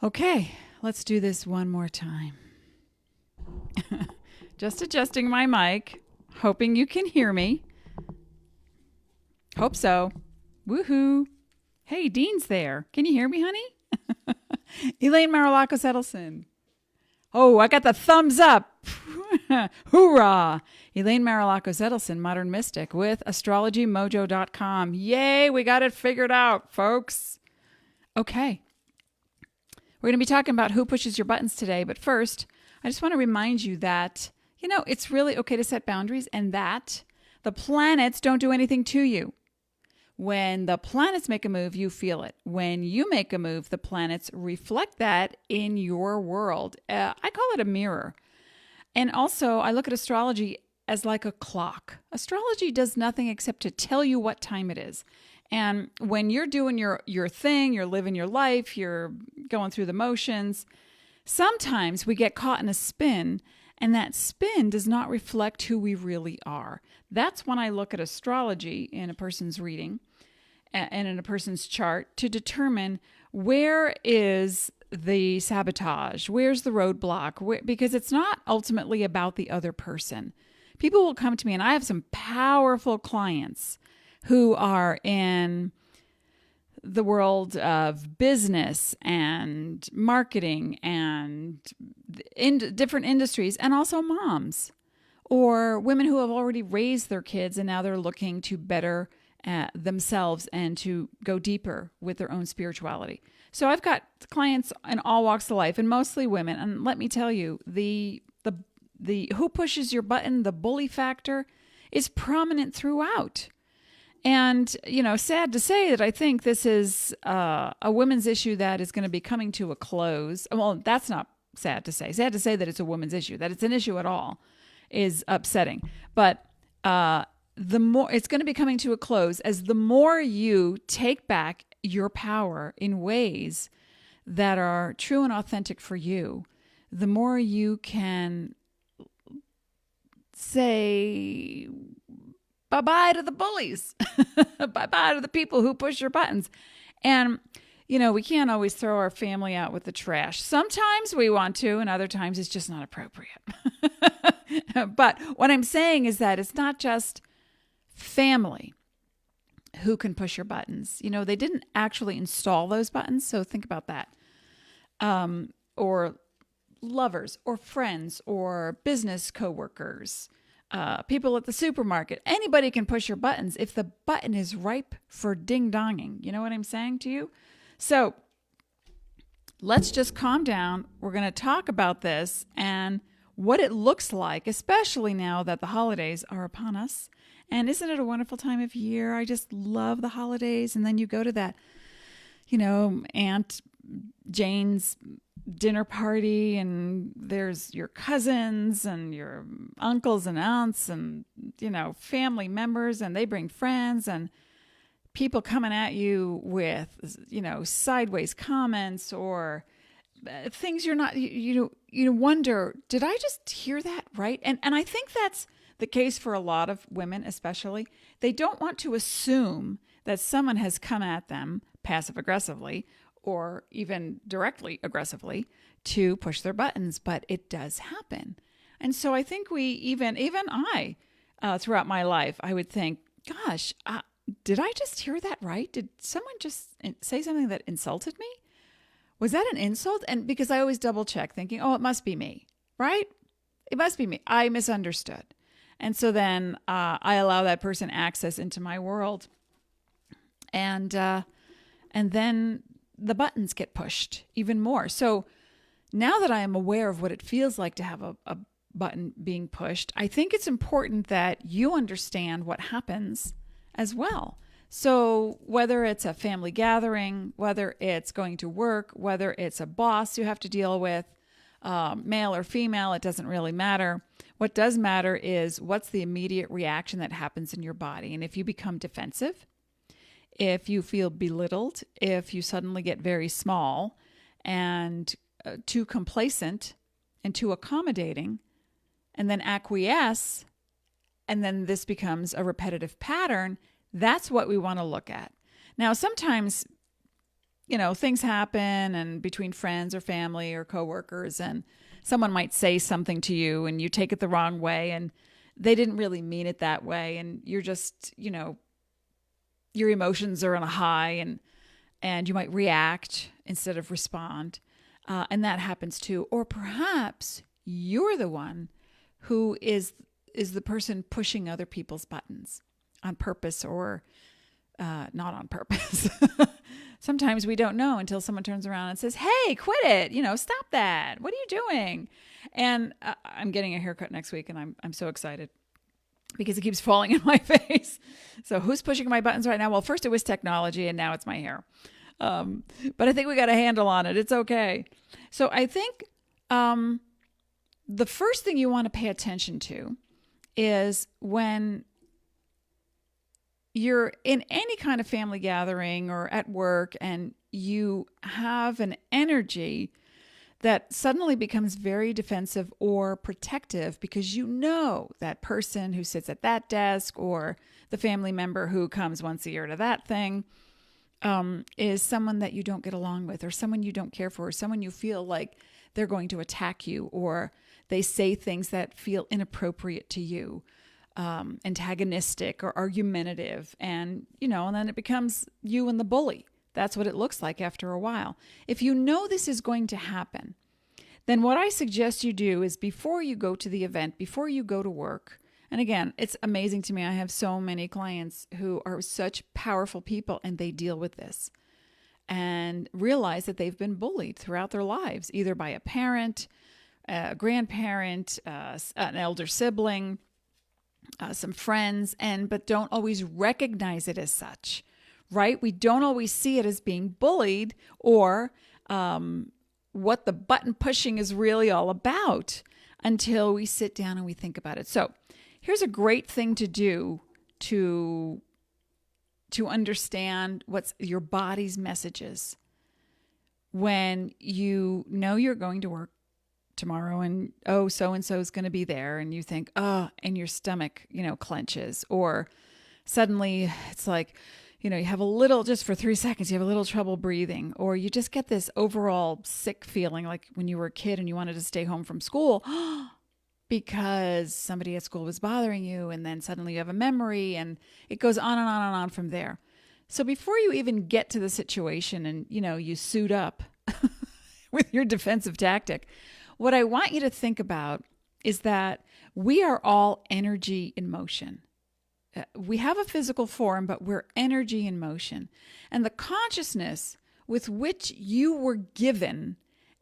Okay, let's do this one more time. Just adjusting my mic, hoping you can hear me. Hope so. Woohoo. Hey, Dean's there. Can you hear me, honey? Elaine Marolakos Edelson. Oh, I got the thumbs up. Hoorah. Elaine Marolakos Edelson, Modern Mystic with astrologymojo.com. Yay, we got it figured out, folks. Okay. We're going to be talking about who pushes your buttons today. But first, I just want to remind you that, it's really okay to set boundaries and that the planets don't do anything to you. When the planets make a move, you feel it. When you make a move, the planets reflect that in your world. I call it a mirror. And also, I look at astrology as like a clock. Astrology does nothing except to tell you what time it is. And when you're doing your thing, you're living your life, you're going through the motions, sometimes we get caught in a spin, and that spin does not reflect who we really are. That's when I look at astrology in a person's reading and in a person's chart to determine where is the sabotage, where's the roadblock, because it's not ultimately about the other person. People will come to me, and I have some powerful clients who are in the world of business and marketing and in different industries, and also moms or women who have already raised their kids and now they're looking to better themselves and to go deeper with their own spirituality. So I've got clients in all walks of life, and mostly women. And let me tell you, the who pushes your button, the bully factor, is prominent throughout. And, sad to say that I think this is a women's issue that is going to be coming to a close. Well, that's not sad to say. Sad to say that it's a women's issue, that it's an issue at all is upsetting. But the more it's going to be coming to a close as the more you take back your power in ways that are true and authentic for you, the more you can say bye-bye to the bullies, bye-bye to the people who push your buttons. And, we can't always throw our family out with the trash. Sometimes we want to, and other times it's just not appropriate. But what I'm saying is that it's not just family who can push your buttons. They didn't actually install those buttons, so think about that. Or lovers, or friends, or business coworkers, people at the supermarket. Anybody can push your buttons if the button is ripe for ding-donging. You know what I'm saying to you? So let's just calm down. We're going to talk about this and what it looks like, especially now that the holidays are upon us. And isn't it a wonderful time of year? I just love the holidays. And then you go to that, Aunt Jane's dinner party, and there's your cousins and your uncles and aunts and, family members, and they bring friends and people coming at you with, sideways comments or things you're not, you wonder, did I just hear that right? And I think that's the case for a lot of women, especially. They don't want to assume that someone has come at them passive aggressively or even directly aggressively to push their buttons, but it does happen. And so I think even I, throughout my life, I would think, gosh, did I just hear that right? Did someone just say something that insulted me? Was that an insult? And because I always double check thinking, oh, it must be me, right? It must be me. I misunderstood. And so then I allow that person access into my world. And then the buttons get pushed even more. So now that I am aware of what it feels like to have a button being pushed, I think it's important that you understand what happens as well. So whether it's a family gathering, whether it's going to work, whether it's a boss you have to deal with, male or female, it doesn't really matter. What does matter is what's the immediate reaction that happens in your body. And if you become defensive, if you feel belittled, if you suddenly get very small and too complacent and too accommodating, and then acquiesce, and then this becomes a repetitive pattern, that's what we want to look at. Now, sometimes things happen and between friends or family or coworkers, and someone might say something to you and you take it the wrong way and they didn't really mean it that way. And you're just, your emotions are on a high and you might react instead of respond. And that happens too. Or perhaps you're the one who is the person pushing other people's buttons on purpose or not on purpose. Sometimes we don't know until someone turns around and says, hey, quit it. Stop that. What are you doing? And I'm getting a haircut next week and I'm so excited because it keeps falling in my face. So who's pushing my buttons right now? Well, first it was technology and now it's my hair. But I think we got a handle on it. It's okay. So I think the first thing you want to pay attention to is when you're in any kind of family gathering or at work and you have an energy that suddenly becomes very defensive or protective because that person who sits at that desk or the family member who comes once a year to that thing is someone that you don't get along with or someone you don't care for or someone you feel like they're going to attack you or they say things that feel inappropriate to you. Antagonistic or argumentative, and then it becomes you and the bully. That's what it looks like after a while. If you know this is going to happen, then what I suggest you do is before you go to the event, before you go to work, and again, it's amazing to me. I have so many clients who are such powerful people and they deal with this and realize that they've been bullied throughout their lives, either by a parent, a grandparent, an elder sibling, some friends, but don't always recognize it as such, right? We don't always see it as being bullied or what the button pushing is really all about until we sit down and we think about it. So here's a great thing to do to understand what's your body's messages when you know you're going to work tomorrow and so-and-so is going to be there and you think, and your stomach, clenches, or suddenly it's like, you have a little, just for 3 seconds, you have a little trouble breathing, or you just get this overall sick feeling like when you were a kid and you wanted to stay home from school because somebody at school was bothering you. And then suddenly you have a memory and it goes on and on and on from there. So before you even get to the situation and, you suit up with your defensive tactic, what I want you to think about is that we are all energy in motion. We have a physical form, but we're energy in motion. And the consciousness with which you were given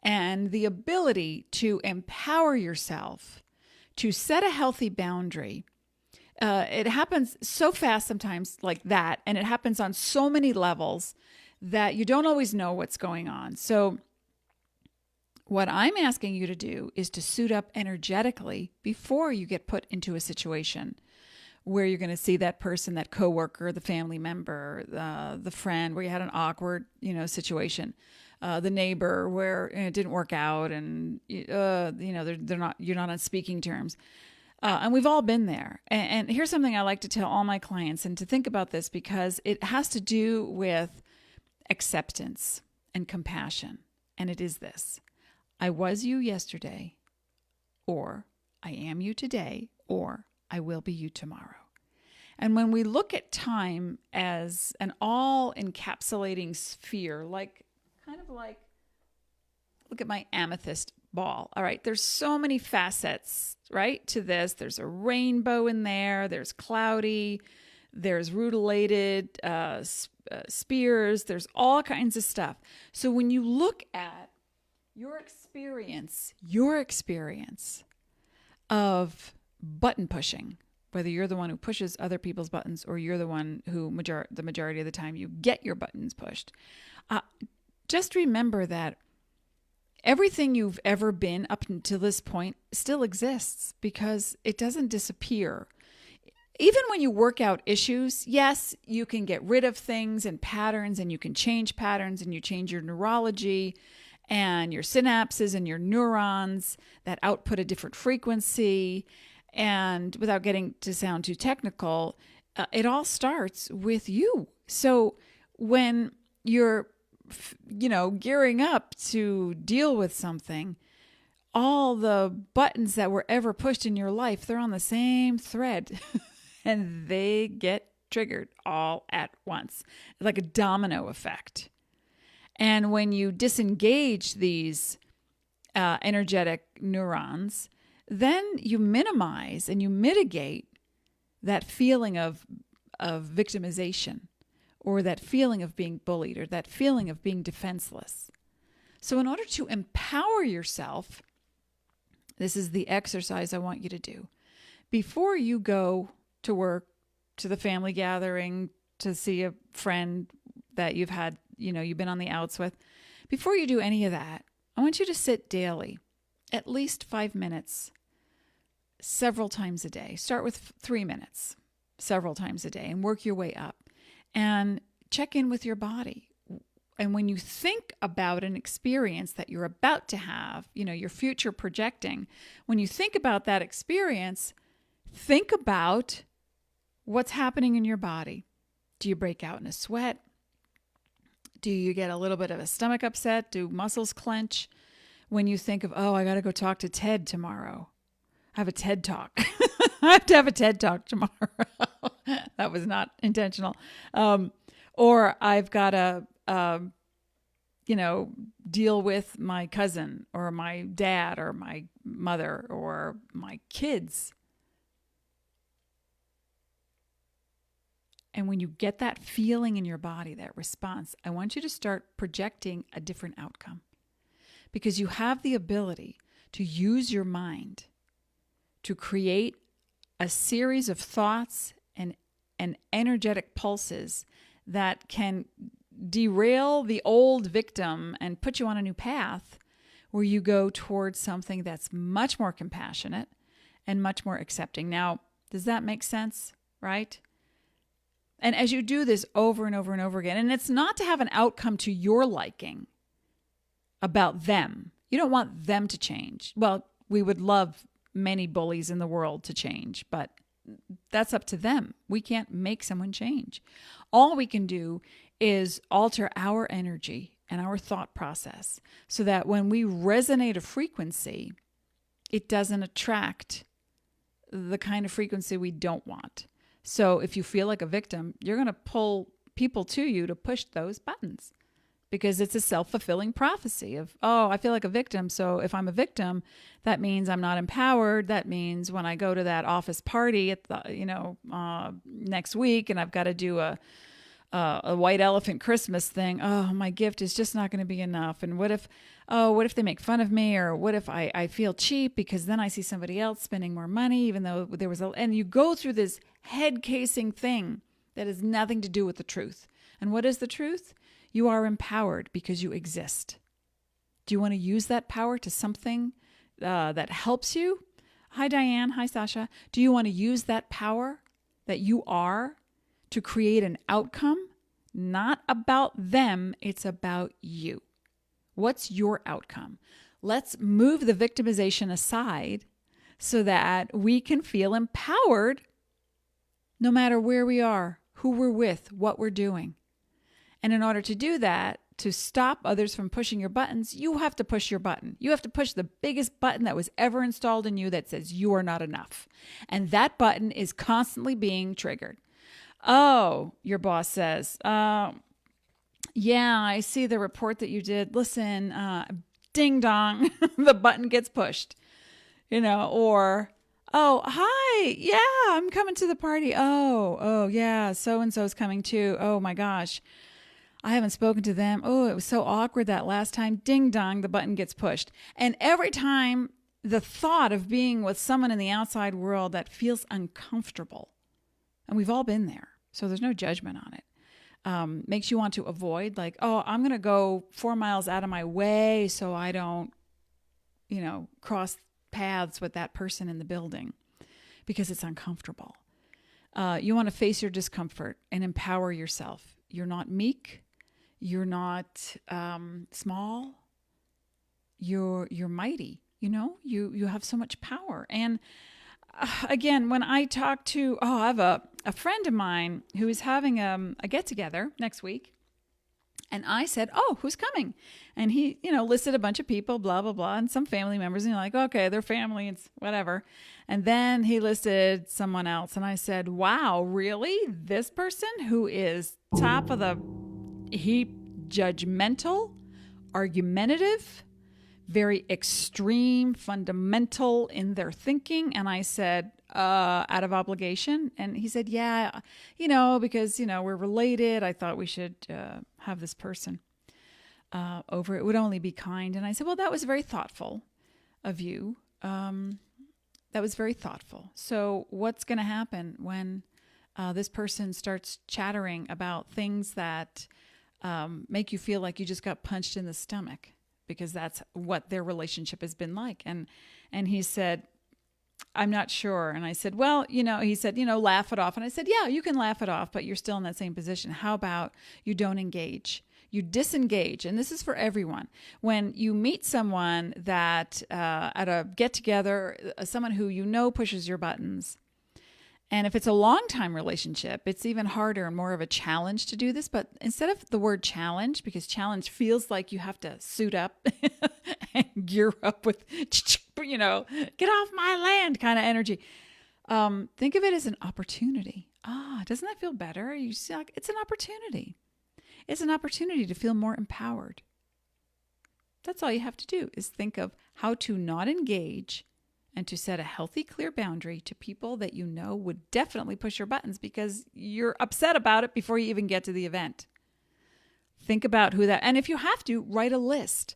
and the ability to empower yourself to set a healthy boundary, it happens so fast sometimes like that, and it happens on so many levels that you don't always know what's going on. So what I'm asking you to do is to suit up energetically before you get put into a situation where you're going to see that person, that coworker, the family member, the friend, where you had an awkward, situation, the neighbor where it didn't work out, and you're not on speaking terms, and we've all been there. And here's something I like to tell all my clients, and to think about this because it has to do with acceptance and compassion, and it is this. I was you yesterday, or I am you today, or I will be you tomorrow. And when we look at time as an all-encapsulating sphere, look at my amethyst ball. All right, there's so many facets, right, to this. There's a rainbow in there. There's cloudy. There's rutilated spears. There's all kinds of stuff. So when you look at your experience of button pushing, whether you're the one who pushes other people's buttons or you're the one who the majority of the time you get your buttons pushed, just remember that everything you've ever been up until this point still exists because it doesn't disappear. Even when you work out issues, yes, you can get rid of things and patterns, and you can change patterns, and you change your neurology and your synapses and your neurons that output a different frequency. And without getting to sound too technical, it all starts with you. So when you're gearing up to deal with something, all the buttons that were ever pushed in your life, they're on the same thread and they get triggered all at once, like a domino effect. And when you disengage these energetic neurons, then you minimize and you mitigate that feeling of victimization, or that feeling of being bullied, or that feeling of being defenseless. So in order to empower yourself, this is the exercise I want you to do. Before you go to work, to the family gathering, to see a friend that you've had, you've been on the outs with, before you do any of that, I want you to sit daily, at least 5 minutes, several times a day. Start with 3 minutes, several times a day, and work your way up. And check in with your body. And when you think about an experience that you're about to have, your future projecting, when you think about that experience, think about what's happening in your body. Do you break out in a sweat? Do you get a little bit of a stomach upset? Do muscles clench? When you think of, I got to go talk to Ted tomorrow. I have a TED Talk. I have to have a TED Talk tomorrow. That was not intentional. Or I've got to, deal with my cousin or my dad or my mother or my kids. And when you get that feeling in your body, that response, I want you to start projecting a different outcome, because you have the ability to use your mind to create a series of thoughts and energetic pulses that can derail the old victim and put you on a new path where you go towards something that's much more compassionate and much more accepting. Now, does that make sense? Right? And as you do this over and over and over again, and it's not to have an outcome to your liking about them. You don't want them to change. Well, we would love many bullies in the world to change, but that's up to them. We can't make someone change. All we can do is alter our energy and our thought process so that when we resonate a frequency, it doesn't attract the kind of frequency we don't want. So if you feel like a victim, you're going to pull people to you to push those buttons, because it's a self-fulfilling prophecy of, I feel like a victim. So if I'm a victim, that means I'm not empowered. That means when I go to that office party at the, next week, and I've got to do a white elephant Christmas thing, my gift is just not going to be enough. And what if they make fun of me? Or what if I feel cheap because then I see somebody else spending more money, even though there was and you go through this head casing thing that has nothing to do with the truth. And what is the truth? You are empowered because you exist. Do you want to use that power to something that helps you? Hi, Diane. Hi, Sasha. Do you want to use that power that you are to create an outcome? Not about them. It's about you. What's your outcome? Let's move the victimization aside so that we can feel empowered no matter where we are, who we're with, what we're doing. And in order to do that, to stop others from pushing your buttons, you have to push your button. You have to push the biggest button that was ever installed in you that says you are not enough. And that button is constantly being triggered. Oh, your boss says, yeah, I see the report that you did. Listen, ding dong, the button gets pushed, or, oh, hi, yeah, I'm coming to the party. Oh, yeah, so-and-so's coming too. Oh my gosh. I haven't spoken to them. Oh, it was so awkward that last time. Ding dong, the button gets pushed. And every time the thought of being with someone in the outside world that feels uncomfortable, and we've all been there, so there's no judgment on it, makes you want to avoid, like, I'm going to go 4 miles out of my way so I don't, cross paths with that person in the building because it's uncomfortable. You want to face your discomfort and empower yourself. You're not meek. You're not small. You're mighty. You have so much power. And again, when I talk to, I have a friend of mine who is having a get-together next week. And I said, oh, who's coming? And he, listed a bunch of people, blah, blah, blah, and some family members. And you're like, okay, they're family, it's whatever. And then he listed someone else. And I said, wow, really? This person who is top of the heap, judgmental, argumentative, very extreme, fundamental in their thinking. And I said, out of obligation. And he said, yeah, because, we're related. I thought we should have this person over. It would only be kind. And I said, well, that was very thoughtful of you. That was very thoughtful. So what's going to happen when this person starts chattering about things that make you feel like you just got punched in the stomach? Because that's what their relationship has been like. And he said, I'm not sure. And I said, well, he said, laugh it off. And I said, yeah, you can laugh it off, but you're still in that same position. How about you don't engage? You disengage. And this is for everyone. When you meet someone that at a get together, someone who pushes your buttons, and if it's a long-time relationship, it's even harder and more of a challenge to do this. But instead of the word challenge, because challenge feels like you have to suit up and gear up with, get off my land kind of energy. Think of it as an opportunity. Doesn't that feel better? You see, like, it's an opportunity. It's an opportunity to feel more empowered. That's all you have to do is think of how to not engage and to set a healthy, clear boundary to people that would definitely push your buttons because you're upset about it before you even get to the event. Think about who that, and if you have to, write a list.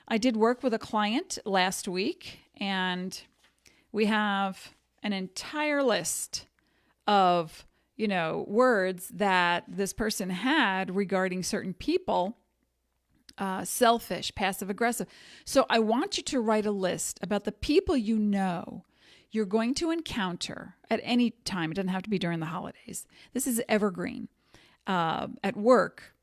I did work with a client last week, and we have an entire list of, words that this person had regarding certain people. Selfish, passive aggressive. So I want you to write a list about the people you're going to encounter at any time. It doesn't have to be during the holidays. This is evergreen. At work,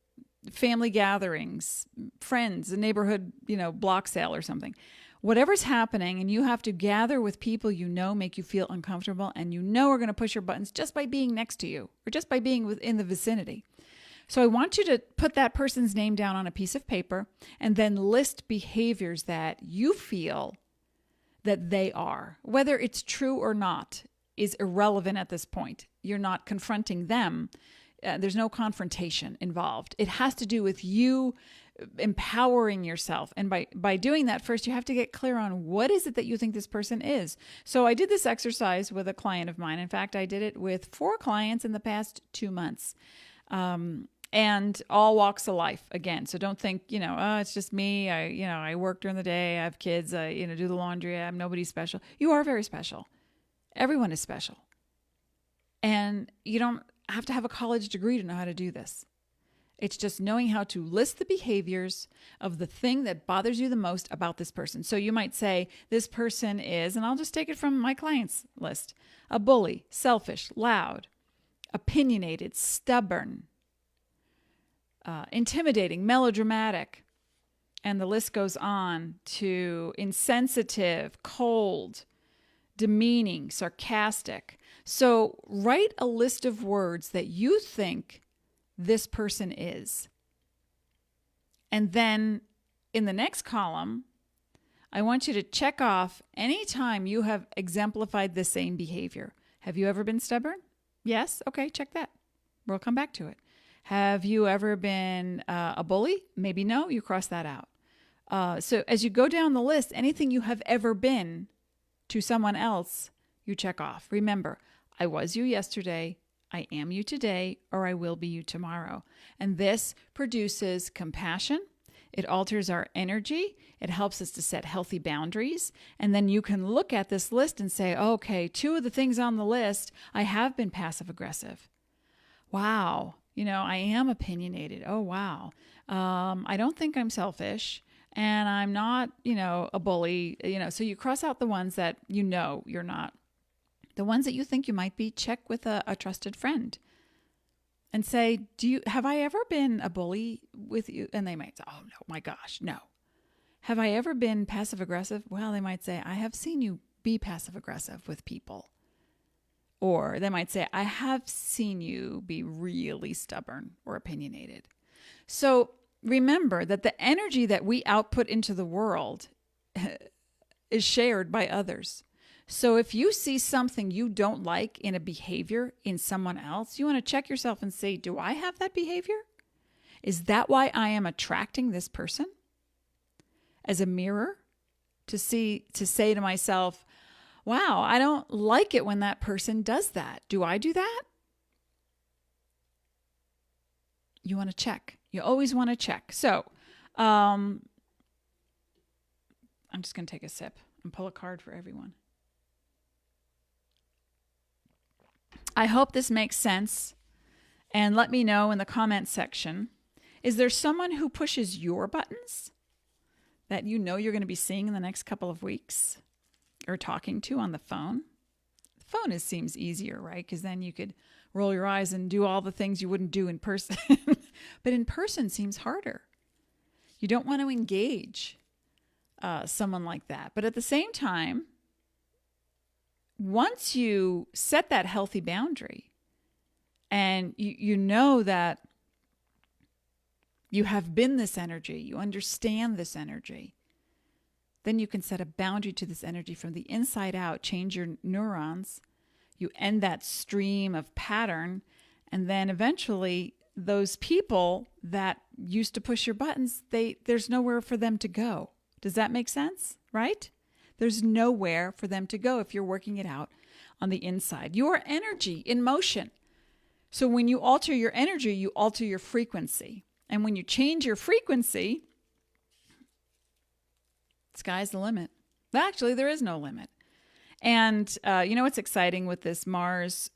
family gatherings, friends, a neighborhood, block sale or something. Whatever's happening, and you have to gather with people make you feel uncomfortable and are going to push your buttons just by being next to you or just by being within the vicinity. So I want you to put that person's name down on a piece of paper and then list behaviors that you feel that they are. Whether it's true or not is irrelevant at this point. You're not confronting them. There's no confrontation involved. It has to do with you empowering yourself. And by doing that, first, you have to get clear on what is it that you think this person is. So I did this exercise with a client of mine. In fact, I did it with 4 clients in the past 2 months. And all walks of life again. So don't think, it's just me. I work during the day. I have kids. I, do the laundry. I'm nobody special. You are very special. Everyone is special. And you don't have to have a college degree to know how to do this. It's just knowing how to list the behaviors of the thing that bothers you the most about this person. So you might say, this person is, and I'll just take it from my client's list, a bully, selfish, loud, opinionated, stubborn, intimidating, melodramatic, and the list goes on to insensitive, cold, demeaning, sarcastic. So write a list of words that you think this person is. And then in the next column, I want you to check off any time you have exemplified the same behavior. Have you ever been stubborn? Yes? Okay, check that. We'll come back to it. Have you ever been a bully? Maybe no, you cross that out. So as you go down the list, anything you have ever been to someone else, you check off. Remember, I was you yesterday, I am you today, or I will be you tomorrow. And this produces compassion. It alters our energy. It helps us to set healthy boundaries. And then you can look at this list and say, okay, 2 of the things on the list, I have been passive aggressive. Wow. I am opinionated. Oh, wow. I don't think I'm selfish, and I'm not, a bully, so you cross out the ones that you're not. The ones that you think you might be, check with a trusted friend and say, have I ever been a bully with you? And they might say, oh, no, my gosh, no. Have I ever been passive aggressive? Well, they might say, I have seen you be passive aggressive with people. Or they might say, I have seen you be really stubborn or opinionated. So remember that the energy that we output into the world is shared by others. So if you see something you don't like in a behavior in someone else, you want to check yourself and say, do I have that behavior? Is that why I am attracting this person? As a mirror to say to myself, wow, I don't like it when that person does that. Do I do that? You want to check. You always want to check. So, I'm just going to take a sip and pull a card for everyone. I hope this makes sense. And let me know in the comment section. Is there someone who pushes your buttons that you know you're going to be seeing in the next couple of weeks or talking to on the phone? The phone seems easier, right? Because then you could roll your eyes and do all the things you wouldn't do in person. But in person seems harder. You don't want to engage someone like that. But at the same time, once you set that healthy boundary and you know that you have been this energy, you understand this energy, then you can set a boundary to this energy from the inside out, change your neurons, you end that stream of pattern, and then eventually those people that used to push your buttons, there's nowhere for them to go. Does that make sense? Right? There's nowhere for them to go if you're working it out on the inside. Your energy in motion. So when you alter your energy, you alter your frequency. And when you change your frequency, sky's the limit. Actually, there is no limit. And you know what's exciting with this Mars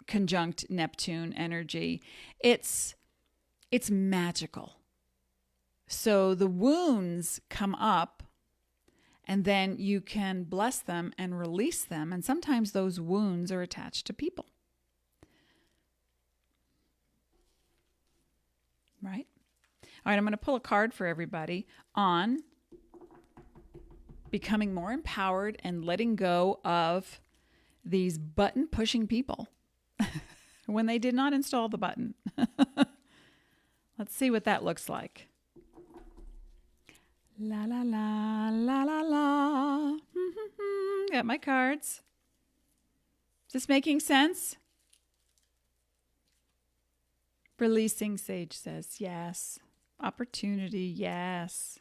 conjunct Neptune energy? It's magical. So the wounds come up, and then you can bless them and release them. And sometimes those wounds are attached to people. Right? All right, I'm going to pull a card for everybody on becoming more empowered and letting go of these button-pushing people when they did not install the button. Let's see what that looks like. La, la, la, la, la, la. Got my cards. Is this making sense? Releasing Sage says, yes. Opportunity, yes.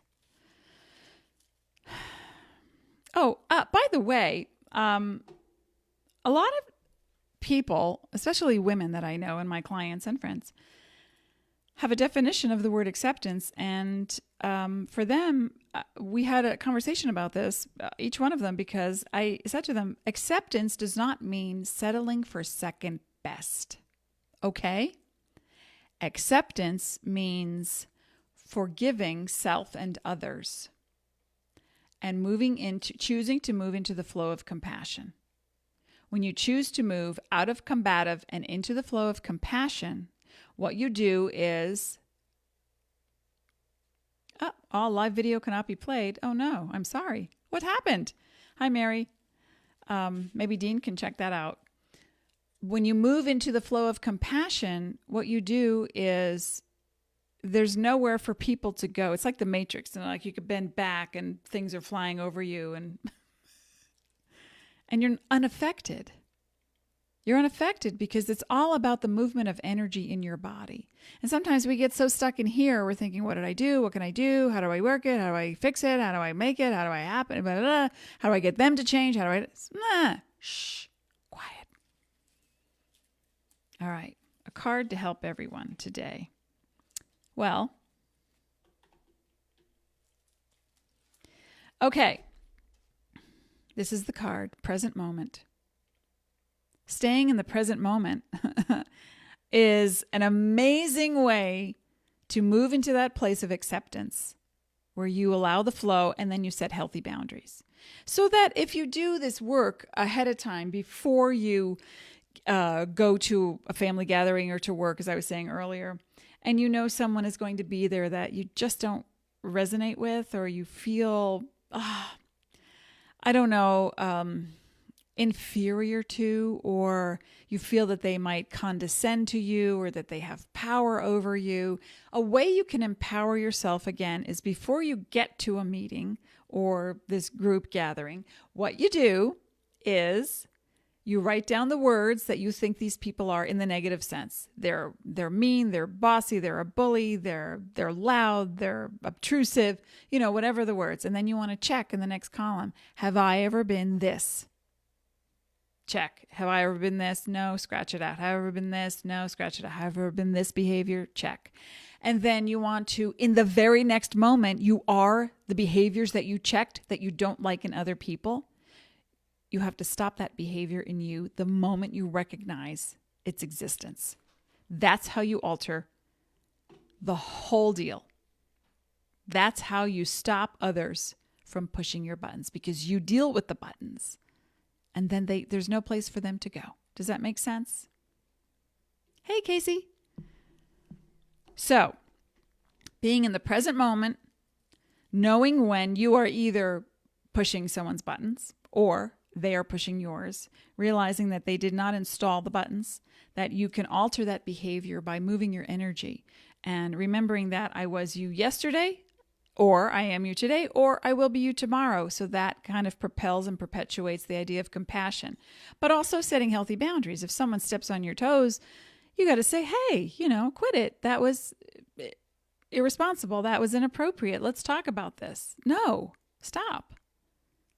Oh, by the way, a lot of people, especially women that I know and my clients and friends, have a definition of the word acceptance. And for them, we had a conversation about this, each one of them, because I said to them, acceptance does not mean settling for second best. Okay? Acceptance means forgiving self and others and choosing to move into the flow of compassion. When you choose to move out of combative and into the flow of compassion, what you do is, all live video cannot be played. Oh no, I'm sorry. What happened? Hi, Mary. Maybe Dean can check that out. When you move into the flow of compassion, what you do is there's nowhere for people to go. It's like the Matrix, and like you could bend back and things are flying over you, and you're unaffected. You're unaffected because it's all about the movement of energy in your body. And sometimes we get so stuck in here, we're thinking, what did I do? What can I do? How do I work it? How do I fix it? How do I make it? How do I happen? Blah, blah, blah. How do I get them to change? How do I... Shh. Quiet. All right. A card to help everyone today. Well, okay. This is the card, present moment. Staying in the present moment is an amazing way to move into that place of acceptance where you allow the flow and then you set healthy boundaries. So that if you do this work ahead of time before you go to a family gathering or to work, as I was saying earlier, and you know someone is going to be there that you just don't resonate with, or you feel, I don't know, inferior to, or you feel that they might condescend to you or that they have power over you. A way you can empower yourself again is before you get to a meeting or this group gathering, what you do is you write down the words that you think these people are in the negative sense. They're mean, they're bossy, they're a bully, they're loud, they're obtrusive, whatever the words. And then you want to check in the next column. Have I ever been this? Check. Have I ever been this? No, scratch it out. Have I ever been this? No, scratch it out. Have I ever been this behavior? Check. And then you want to, in the very next moment, you are the behaviors that you checked that you don't like in other people. You have to stop that behavior in you the moment you recognize its existence. That's how you alter the whole deal. That's how you stop others from pushing your buttons, because you deal with the buttons and then there's no place for them to go. Does that make sense? Hey, Casey. So, being in the present moment, knowing when you are either pushing someone's buttons or they are pushing yours, realizing that they did not install the buttons, that you can alter that behavior by moving your energy and remembering that I was you yesterday, or I am you today, or I will be you tomorrow. So that kind of propels and perpetuates the idea of compassion, but also setting healthy boundaries. If someone steps on your toes, you got to say, hey, quit it. That was irresponsible. That was inappropriate. Let's talk about this. No, stop.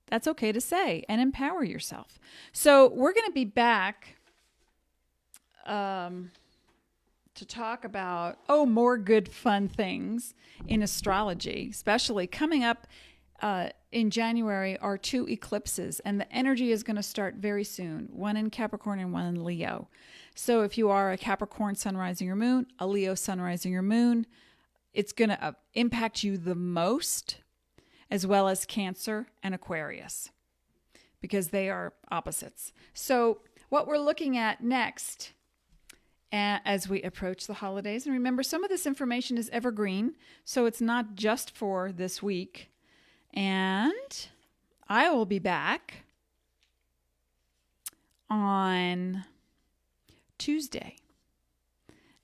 That's okay to say, and empower yourself. So we're going to be back to talk about, more good fun things in astrology, especially coming up in January are 2 eclipses, and the energy is going to start very soon, one in Capricorn and one in Leo. So if you are a Capricorn sun, rising, or moon, a Leo sun, rising, or moon, it's going to impact you the most, as well as Cancer and Aquarius, because they are opposites. So what we're looking at next as we approach the holidays, and remember, some of this information is evergreen, so it's not just for this week. And I will be back on Tuesday.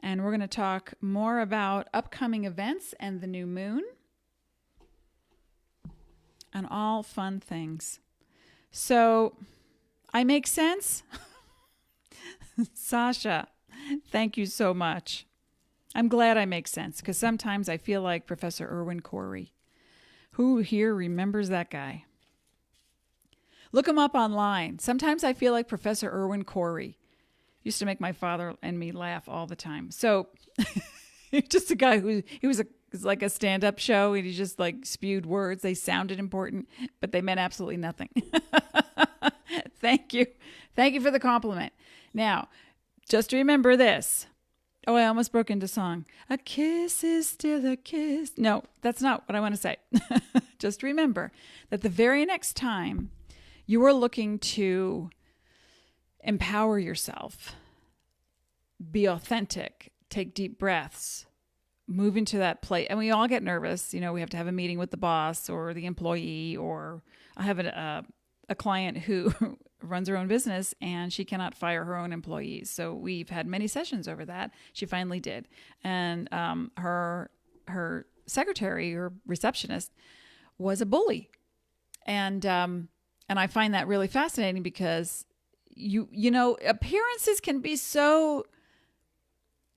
And we're going to talk more about upcoming events and the new moon and all fun things. So, I make sense? Sasha, thank you so much. I'm glad I make sense, because sometimes I feel like Professor Irwin Corey. Who here remembers that guy? Look him up online. Sometimes I feel like Professor Irwin Corey. Used to make my father and me laugh all the time. So, just a guy he was like a stand-up show, and he just like spewed words. They sounded important, but they meant absolutely nothing. Thank you. Thank you for the compliment. Now, just remember this. Oh, I almost broke into song. A kiss is still a kiss. No, that's not what I want to say. Just remember that the very next time you are looking to empower yourself, be authentic, take deep breaths, move into that place. And we all get nervous. We have to have a meeting with the boss or the employee, or I have a client who runs her own business and she cannot fire her own employees. So we've had many sessions over that. She finally did. And her secretary or receptionist was a bully. And I find that really fascinating, because appearances can be so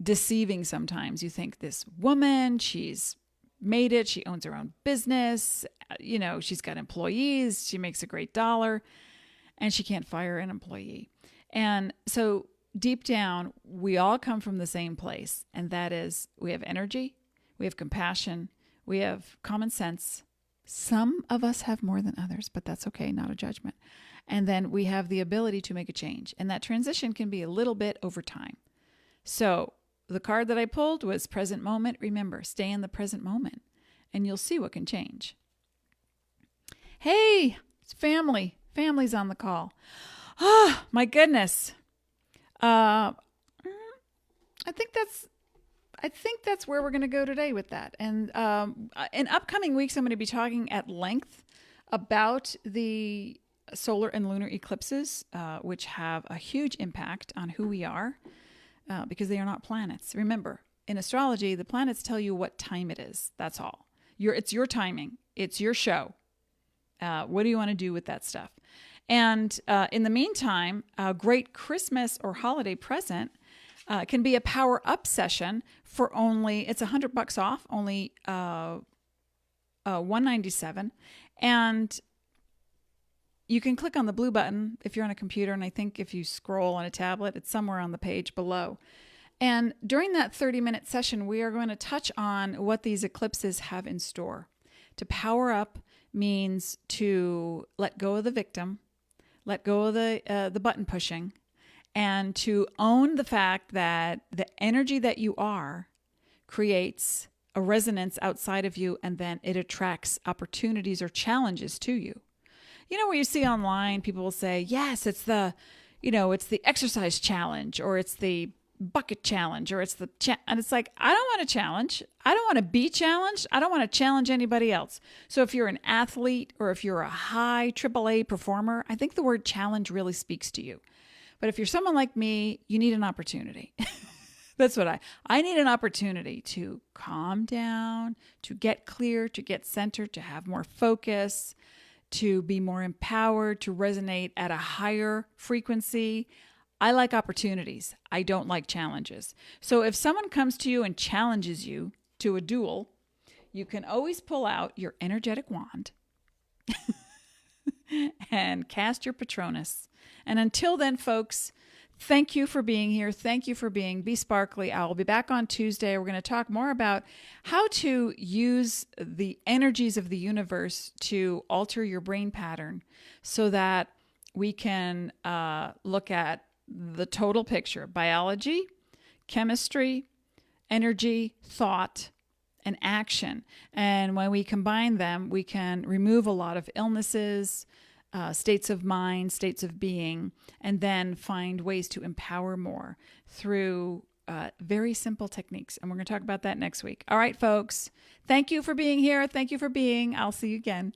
deceiving sometimes. You think this woman, she's made it, she owns her own business, she's got employees, she makes a great dollar, and she can't fire an employee. And so deep down, we all come from the same place, and that is we have energy, we have compassion, we have common sense. Some of us have more than others, but that's okay, not a judgment. And then we have the ability to make a change, and that transition can be a little bit over time. So the card that I pulled was present moment. Remember, stay in the present moment, and you'll see what can change. Hey, it's family. Family's on the call. Oh, my goodness. I think that's where we're going to go today with that. And in upcoming weeks, I'm going to be talking at length about the solar and lunar eclipses, which have a huge impact on who we are because they are not planets. Remember, in astrology, the planets tell you what time it is. That's all. It's your timing. It's your show. What do you want to do with that stuff? And in the meantime, a great Christmas or holiday present can be a power up session for only, it's $100 off, only $197. And you can click on the blue button if you're on a computer. And I think if you scroll on a tablet, it's somewhere on the page below. And during that 30-minute session, we are going to touch on what these eclipses have in store. To power up means to let go of the victim, let go of the button pushing, and to own the fact that the energy that you are creates a resonance outside of you, and then it attracts opportunities or challenges to you. You know, where you see online, people will say, yes, it's the exercise challenge, or it's the bucket challenge, or it's the and it's like, I don't want to challenge. I don't want to be challenged. I don't want to challenge anybody else. So if you're an athlete or if you're a high AAA performer, I think the word challenge really speaks to you. But if you're someone like me, you need an opportunity. That's what I need, an opportunity to calm down, to get clear, to get centered, to have more focus, to be more empowered, to resonate at a higher frequency. I like opportunities. I don't like challenges. So if someone comes to you and challenges you to a duel, you can always pull out your energetic wand and cast your Patronus. And until then, folks, thank you for being here. Thank you for be sparkly. I will be back on Tuesday. We're going to talk more about how to use the energies of the universe to alter your brain pattern so that we can look at the total picture: biology, chemistry, energy, thought, and action. And when we combine them, we can remove a lot of illnesses, states of mind, states of being, and then find ways to empower more through very simple techniques. And we're going to talk about that next week. All right, folks. Thank you for being here. Thank you for being. I'll see you again.